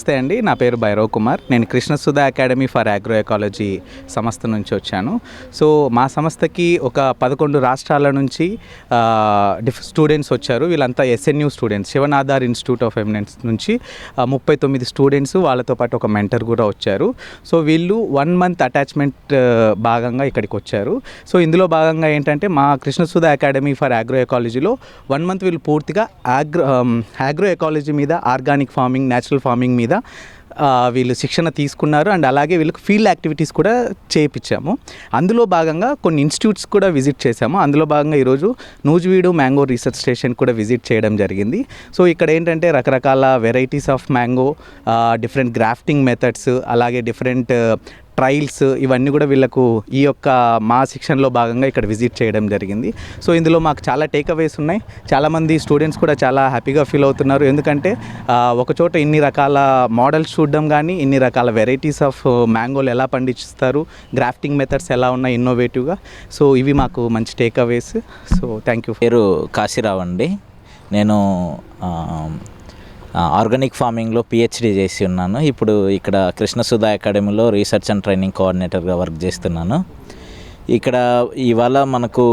నమస్తే అండి, నా పేరు భైరవ్ కుమార్. నేను కృష్ణసుధా అకాడమీ ఫర్ అగ్రో ఎకాలజీ సంస్థ నుంచి వచ్చాను. సో మా సంస్థకి ఒక 11 రాష్ట్రాల నుంచి స్టూడెంట్స్ వచ్చారు. వీళ్ళంతా SNU students, Shiv Nadar institute of eminence నుంచి 39 స్టూడెంట్స్, వాళ్ళతో పాటు ఒక మెంటర్ కూడా వచ్చారు. సో వీళ్ళు 1 మంత్ అటాచ్మెంట్ భాగంగా ఇక్కడికి వచ్చారు. సో ఇందులో భాగంగా ఏంటంటే మా కృష్ణసుధా అకాడమీ ఫర్ అగ్రో ఎకాలజీలో 1 మంత్ వీళ్ళు పూర్తిగా అగ్రో ఎకాలజీ మీద, ఆర్గానిక్ ఫార్మింగ్, న్యాచురల్ ఫార్మింగ్ మీద వీళ్ళు శిక్షణ తీసుకున్నారు. అండ్ అలాగే వీళ్ళకి ఫీల్డ్ యాక్టివిటీస్ కూడా చేయించాము. అందులో భాగంగా కొన్ని ఇన్స్టిట్యూట్స్ కూడా విజిట్ చేశాము. అందులో భాగంగా ఈరోజు నూజివీడు మ్యాంగో రీసెర్చ్ స్టేషన్ కూడా విజిట్ చేయడం జరిగింది. సో ఇక్కడ ఏంటంటే రకరకాల varieties of mango, different grafting methods, అలాగే డిఫరెంట్ ట్రయల్స్, ఇవన్నీ కూడా వీళ్ళకు ఈ యొక్క మా శిక్షణలో భాగంగా ఇక్కడ విజిట్ చేయడం జరిగింది. సో ఇందులో మాకు చాలా టేక్అవేస్ ఉన్నాయి. చాలామంది స్టూడెంట్స్ కూడా చాలా హ్యాపీగా ఫీల్ అవుతున్నారు. ఎందుకంటే ఒకచోట ఇన్ని రకాల మోడల్స్ చూడడం కానీ, ఇన్ని రకాల వెరైటీస్ ఆఫ్ మ్యాంగోలు ఎలా పండిస్తారు, గ్రాఫ్టింగ్ మెథడ్స్ ఎలా ఉన్నాయి ఇన్నోవేటివ్గా, సో ఇవి మాకు మంచి టేక్అవేస్. So thank you. పేరు కాశీరావు అండి. నేను ఆర్గానిక్ ఫార్మింగ్లో PhD చేసి ఉన్నాను. ఇప్పుడు ఇక్కడ కృష్ణసుధా అకాడమీలో రీసెర్చ్ అండ్ ట్రైనింగ్ కోఆర్డినేటర్గా వర్క్ చేస్తున్నాను. ఇక్కడ ఇవాళ మనకు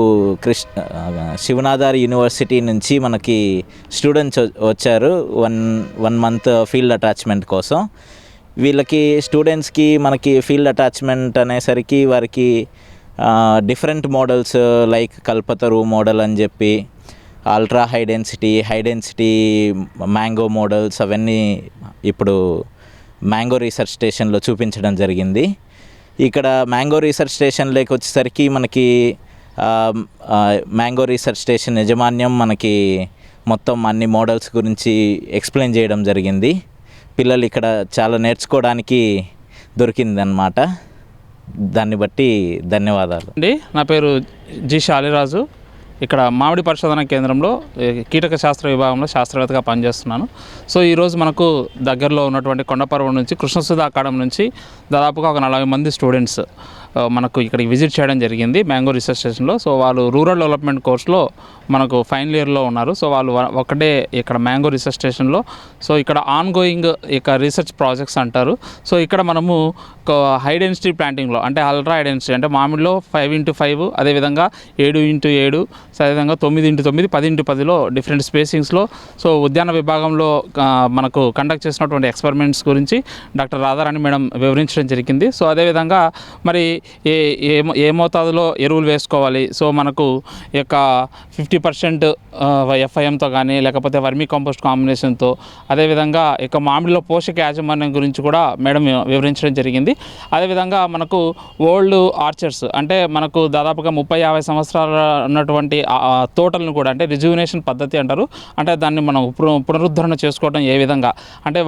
శివనాధార్ యూనివర్సిటీ నుంచి మనకి స్టూడెంట్స్ వచ్చారు 1 మంత్ ఫీల్డ్ అటాచ్మెంట్ కోసం. వీళ్ళకి స్టూడెంట్స్కి మనకి ఫీల్డ్ అటాచ్మెంట్ అనేసరికి వారికి different models like Kalpataru model అని చెప్పి, ultra high density mango models అవన్నీ ఇప్పుడు మ్యాంగో రీసెర్చ్ స్టేషన్లో చూపించడం జరిగింది. ఇక్కడ మ్యాంగో రీసెర్చ్ స్టేషన్లోకి వచ్చేసరికి మనకి మ్యాంగో రీసెర్చ్ స్టేషన్ యాజమాన్యం మనకి మొత్తం అన్ని మోడల్స్ గురించి ఎక్స్ప్లెయిన్ చేయడం జరిగింది. పిల్లలు ఇక్కడ చాలా నేర్చుకోవడానికి దొరికిందన్నమాట. దాన్ని బట్టి ధన్యవాదాలు అండి. నా పేరు జి శాలిరాజు. ఇక్కడ మామిడి పరిశోధన కేంద్రంలో కీటక శాస్త్ర విభాగంలో శాస్త్రవేత్తగా పనిచేస్తున్నాను. సో ఈరోజు మనకు దగ్గరలో ఉన్నటువంటి కొండపర్వం నుంచి కృష్ణసుధా అకాడమీ నుంచి దాదాపుగా ఒక 40 మంది స్టూడెంట్స్ మనకు ఇక్కడికి విజిట్ చేయడం జరిగింది మ్యాంగో రీసెర్చ్ స్టేషన్లో. సో వాళ్ళు రూరల్ డెవలప్మెంట్ కోర్స్లో మనకు ఫైనల్ ఇయర్లో ఉన్నారు. సో వాళ్ళు ఒకటే ఇక్కడ మ్యాంగో రీసెర్చ్ స్టేషన్లో, సో ఇక్కడ ఆన్గోయింగ్ ఇక రీసెర్చ్ ప్రాజెక్ట్స్ అంటారు. సో ఇక్కడ మనము హై డెన్సిటీ ప్లాంటింగ్లో, అంటే అల్ట్రా హై డెన్సిటీ అంటే మామిడిలో 5x5, అదేవిధంగా 7x7, అదేవిధంగా 9x9, 10x10లో డిఫరెంట్ స్పేసింగ్స్లో సో ఉద్యాన విభాగంలో మనకు కండక్ట్ చేసినటువంటి ఎక్స్పెరిమెంట్స్ గురించి డాక్టర్ రాధారాణి మేడం వివరించడం జరిగింది. సో అదేవిధంగా మరి ఏ మోతాదులో ఎరువులు వేసుకోవాలి, సో మనకు యొక్క 50% FIMతో కానీ, లేకపోతే వర్మీ కంపోస్ట్ కాంబినేషన్తో, అదేవిధంగా ఇక మామిడిలో పోషక యాజమాన్యం గురించి కూడా మేడం వివరించడం జరిగింది. అదేవిధంగా మనకు ఓల్డ్ ఆర్చర్స్, అంటే మనకు దాదాపుగా 30-50 సంవత్సరాల ఉన్నటువంటి తోటలను కూడా, అంటే రిజ్యూనేషన్ పద్ధతి అంటారు, అంటే దాన్ని మనం పునరుద్ధరణ చేసుకోవడం ఏ విధంగా, అంటే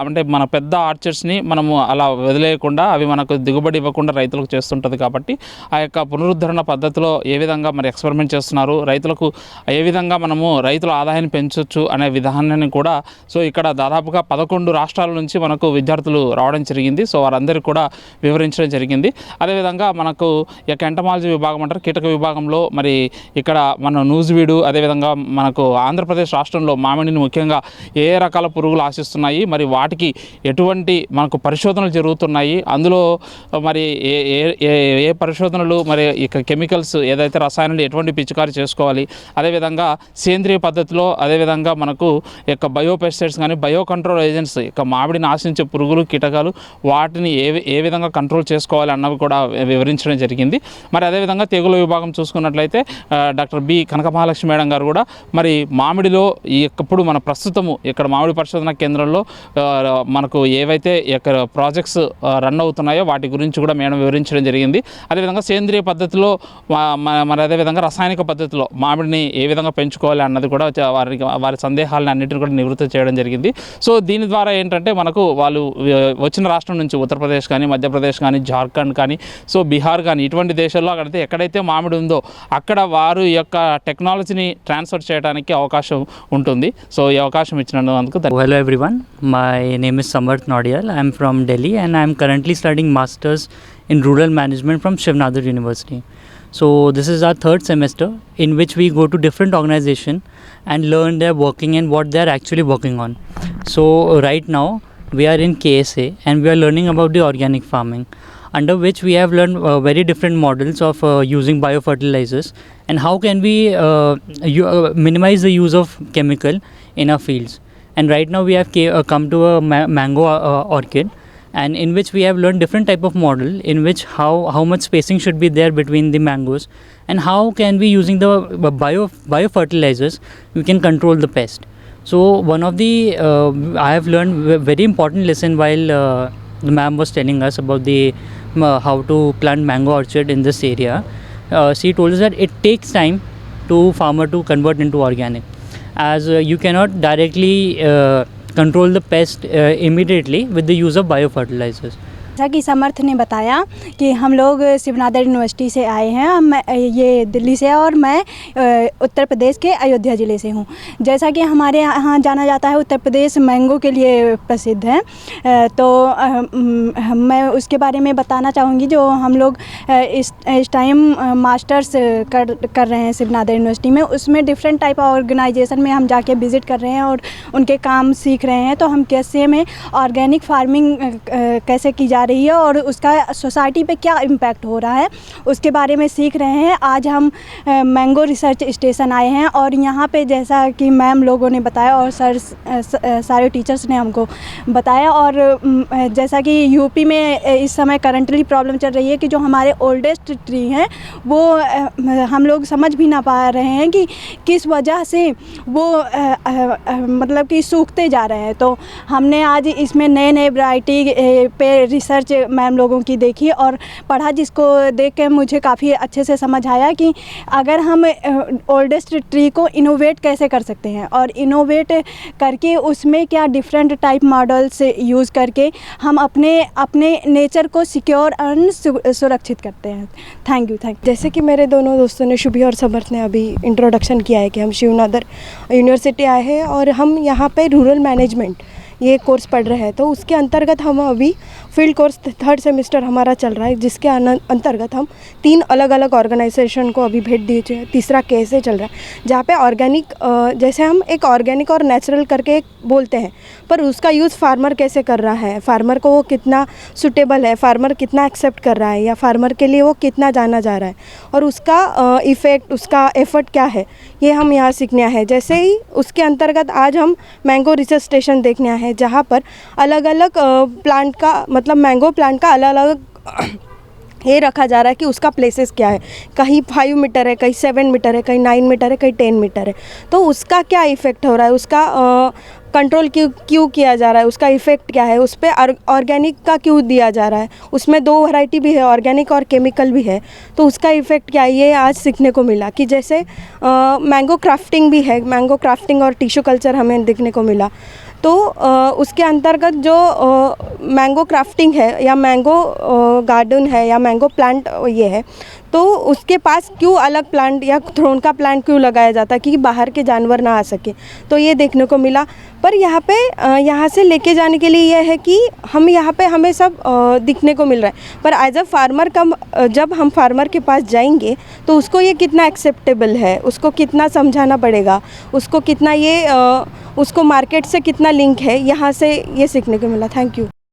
అంటే మన పెద్ద ఆర్చర్స్ని మనము అలా వదిలేయకుండా అవి మనకు దిగుబడి ఇవ్వకుండా రైతులకు చేస్తుంటుంది. కాబట్టి ఆ యొక్క పునరుద్ధరణ పద్ధతిలో ఏ విధంగా మరి ఎక్స్పెరిమెంట్ చేస్తున్నారు, రైతులకు ఏ విధంగా మనము రైతుల ఆదాయాన్ని పెంచవచ్చు అనే విధానాన్ని కూడా సో ఇక్కడ దాదాపుగా 11 రాష్ట్రాల నుంచి మనకు విద్యార్థులు రావడం జరిగింది. సో వారందరికీ కూడా వివరించడం జరిగింది. అదేవిధంగా మనకు ఇక ఎంటమాలజీ విభాగం అంటారు, కీటక విభాగంలో మరి ఇక్కడ మన నూజివీడు, అదేవిధంగా మనకు ఆంధ్రప్రదేశ్ రాష్ట్రంలో మామిడిని ముఖ్యంగా ఏ రకాల పురుగులు ఆశిస్తున్నాయి, మరి వాటికి ఎటువంటి మనకు పరిశోధనలు జరుగుతున్నాయి, అందులో మరి ఏ పరిశోధనలు, మరి ఇక కెమికల్స్ ఏదైతే రసాయనాలు ఎటువంటి పిచికారి చేసుకోవాలి, అదేవిధంగా సేంద్రియ పద్ధతిలో, అదేవిధంగా మనకు యొక్క బయోపెస్టిసైడ్స్ కానీ బయో కంట్రోల్ ఏజెంట్స్, ఇక మామిడిని ఆశించే పురుగులు, కీటకాలు, వాటిని ఏ విధంగా కంట్రోల్ చేసుకోవాలి అన్నవి కూడా వివరించడం జరిగింది. మరి అదేవిధంగా తెగుల విభాగం చూసుకున్నట్లయితే డాక్టర్ బి కనక మహాలక్ష్మి మేడం గారు కూడా మరి మామిడిలో ఇప్పుడు మన ప్రస్తుతము ఇక్కడ మామిడి పరిశోధన కేంద్రంలో మనకు ఏవైతే ఇక్కడ ప్రాజెక్ట్స్ రన్ అవుతున్నాయో వాటి గురించి కూడా మేడం వివరించడం జరిగింది. అదేవిధంగా సేంద్రియ పద్ధతిలో మరి అదేవిధంగా రసాయనిక పద్ధతిలో మామిడిని ఏ విధంగా పెంచుకోవాలి అన్నది కూడా వారి సందేహాలను అన్నింటిని కూడా నివృత్తి చేయడం జరిగింది. సో దీని ద్వారా ఏంటంటే మనకు వాళ్ళు వచ్చిన రాష్ట్రం నుంచి ఉత్తరప్రదేశ్ కానీ, మధ్యప్రదేశ్ కానీ, జార్ఖండ్ కానీ, సో బీహార్ కానీ, ఇటువంటి దేశాల్లో ఎక్కడైతే మామిడి ఉందో అక్కడ వారు యొక్క టెక్నాలజీని ట్రాన్స్ఫర్ చేయడానికి అవకాశం ఉంటుంది. సో ఈ అవకాశం ఇచ్చినందుకు Hello everyone, my name is Samarth Naudiyal. I am from Delhi and I am currently studying Masters in Rural Management from Shivnadar University. So this is our 3rd semester in which we go to different organizations and learn their working and what they are actually working on. So right now we are in KSA and we are learning about the organic farming, under which we have learned very different models of using biofertilizers and how can we minimize the use of chemical in our fields. And right now we have come to a mango orchid, and in which we have learned different type of model in which how much spacing should be there between the mangoes, and how can we using the biofertilizers we can control the pest. So one of the I have learned very important lesson while the ma'am was telling us about the how to plant mango orchard in this area. She told us that it takes time to farmer to convert into organic, as you cannot directly control the pest immediately with the use of biofertilizers. जैसा कि समर्थ ने बताया कि हम लोग Shivnath university से आए हैं, मैं ये दिल्ली से और मैं उत्तर प्रदेश के अयोध्या ज़िले से हूँ। जैसा कि हमारे यहाँ जाना जाता है उत्तर प्रदेश मैंगो के लिए प्रसिद्ध है, तो मैं उसके बारे में बताना चाहूँगी। जो हम लोग इस टाइम मास्टर्स कर रहे हैं शिवनाथ यूनिवर्सिटी में, उसमें डिफरेंट टाइप ऑफ ऑर्गेनाइजेशन में हम जाके विज़िट कर रहे हैं और उनके काम सीख रहे हैं। तो हम कैसे में ऑर्गेनिक फार्मिंग कैसे की जा रही है और उसका सोसाइटी पे क्या इम्पैक्ट हो रहा है उसके बारे में सीख रहे हैं। आज हम मैंगो रिसर्च स्टेशन आए हैं और यहाँ पे जैसा कि मैम लोगों ने बताया और सारे टीचर्स ने हमको बताया, और जैसा कि यूपी में इस समय करंटली प्रॉब्लम चल रही है कि जो हमारे ओल्डेस्ट ट्री हैं वो हम लोग समझ भी ना पा रहे हैं कि किस वजह से वो मतलब कि सूखते जा रहे हैं। तो हमने आज इसमें नए वैरायटी पे रिसर्च मैम लोगों की देखी और पढ़ा, जिसको देख के मुझे काफ़ी अच्छे से समझ आया कि अगर हम ओल्डेस्ट ट्री को इनोवेट कैसे कर सकते हैं और इनोवेट करके उसमें क्या डिफरेंट टाइप मॉडल्स यूज़ करके हम अपने नेचर को सिक्योर और सुरक्षित करते हैं। Thank you. जैसे कि मेरे दोनों दोस्तों ने शुभी और समर्थ ने अभी इंट्रोडक्शन किया है कि हम शिवनाथ यूनिवर्सिटी आए हैं और हम यहाँ पे रूरल मैनेजमेंट ये कोर्स पढ़ रहे हैं। तो उसके अंतर्गत हम अभी फील्ड कोर्स 3rd सेमेस्टर हमारा चल रहा है, जिसके अंतर्गत हम 3 अलग अलग ऑर्गेनाइजेशन को अभी भेंट दिए हैं। तीसरा कैसे चल रहा है, जहाँ पे ऑर्गेनिक जैसे हम एक ऑर्गेनिक और नेचुरल करके एक बोलते हैं, पर उसका यूज़ फार्मर कैसे कर रहा है, फार्मर को वो कितना सूटेबल है, फार्मर कितना एक्सेप्ट कर रहा है या फार्मर के लिए वो कितना जाना जा रहा है और उसका इफ़ेक्ट, उसका एफर्ट क्या है, ये हम यहाँ सीखना है। जैसे ही उसके अंतर्गत आज हम मैंगो रिसर्च स्टेशन देखना है, जहाँ पर अलग अलग प्लांट का मतलब मैंगो प्लांट का अलग अलग ये रखा जा रहा है कि उसका प्लेसेस क्या है, कहीं 5 मीटर है, कहीं 7 मीटर है, कहीं 9 मीटर है, कहीं 10 मीटर है। तो उसका क्या इफ़ेक्ट हो रहा है, उसका कंट्रोल क्यों किया जा रहा है, उसका इफ़ेक्ट क्या है, उस पर ऑर्गेनिक का क्यों दिया जा रहा है, उसमें 2 वैरायटी भी है, ऑर्गेनिक और केमिकल भी है, तो उसका इफ़ेक्ट क्या है, ये आज सीखने को मिला। कि जैसे मैंगो क्राफ्टिंग भी है, मैंगो क्राफ्टिंग और टिश्यू कल्चर हमें देखने को मिला। तो उसके अंतर्गत जो मैंगो क्राफ्टिंग है या मैंगो गार्डन है या मैंगो प्लांट ये है, तो उसके पास क्यों अलग प्लांट या थ्रोन का प्लांट क्यों लगाया जाता है कि बाहर के जानवर ना आ सके, तो ये देखने को मिला। पर यहाँ पे यहाँ से लेके जाने के लिए यह है कि हम यहाँ पे हमें सब दिखने को मिल रहा है, पर एज अ फार्मर जब हम फार्मर के पास जाएंगे तो उसको ये कितना एक्सेप्टेबल है, उसको कितना समझाना पड़ेगा, उसको कितना ये उसको मार्केट से कितना लिंक है, यहाँ से ये सीखने को मिला। Thank you.